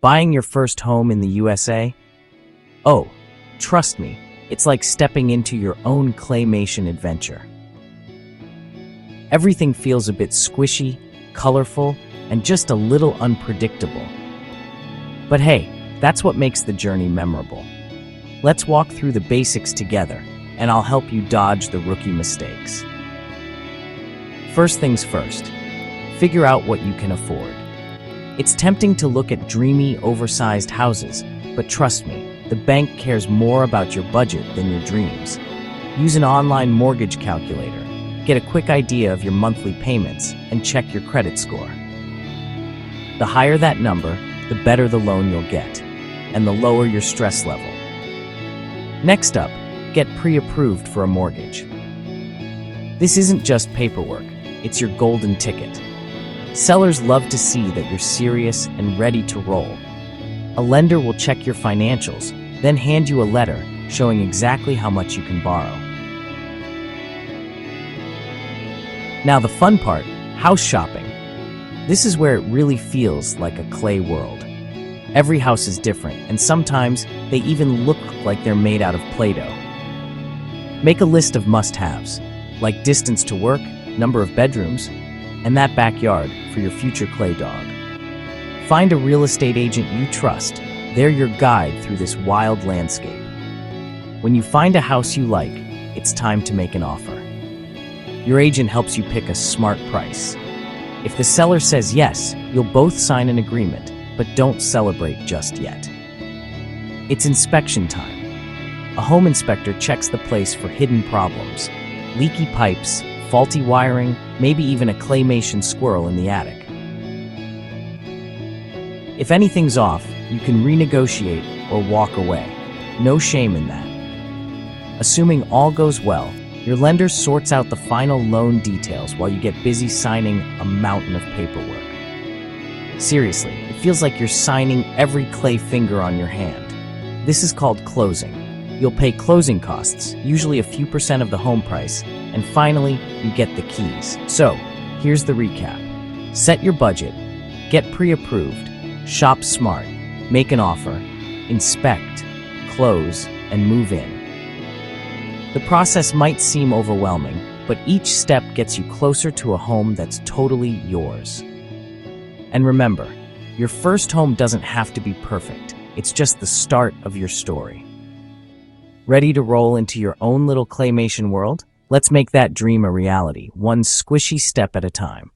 Buying your first home in the USA? Oh, trust me, it's like stepping into your own claymation adventure. Everything feels a bit squishy, colorful, and just a little unpredictable. But hey, that's what makes the journey memorable. Let's walk through the basics together, and I'll help you dodge the rookie mistakes. First things first, figure out what you can afford. It's tempting to look at dreamy, oversized houses, but trust me, the bank cares more about your budget than your dreams. Use an online mortgage calculator, get a quick idea of your monthly payments, and check your credit score. The higher that number, the better the loan you'll get, and the lower your stress level. Next up, get pre-approved for a mortgage. This isn't just paperwork, it's your golden ticket. Sellers love to see that you're serious and ready to roll. A lender will check your financials, then hand you a letter showing exactly how much you can borrow. Now the fun part, house shopping. This is where it really feels like a clay world. Every house is different, and sometimes they even look like they're made out of Play-Doh. Make a list of must-haves, like distance to work, number of bedrooms, and that backyard for your future clay dog. Find a real estate agent you trust. They're your guide through this wild landscape. When you find a house you like, it's time to make an offer. Your agent helps you pick a smart price. If the seller says yes, you'll both sign an agreement, but don't celebrate just yet. It's inspection time. A home inspector checks the place for hidden problems, leaky pipes, faulty wiring, maybe even a claymation squirrel in the attic. If anything's off, you can renegotiate or walk away. No shame in that. Assuming all goes well, your lender sorts out the final loan details while you get busy signing a mountain of paperwork. Seriously, it feels like you're signing every clay finger on your hand. This is called closing. You'll pay closing costs, usually a few % of the home price, and finally, you get the keys. So, here's the recap. Set your budget, get pre-approved, shop smart, make an offer, inspect, close, and move in. The process might seem overwhelming, but each step gets you closer to a home that's totally yours. And remember, your first home doesn't have to be perfect. It's just the start of your story. Ready to roll into your own little claymation world? Let's make that dream a reality, one squishy step at a time.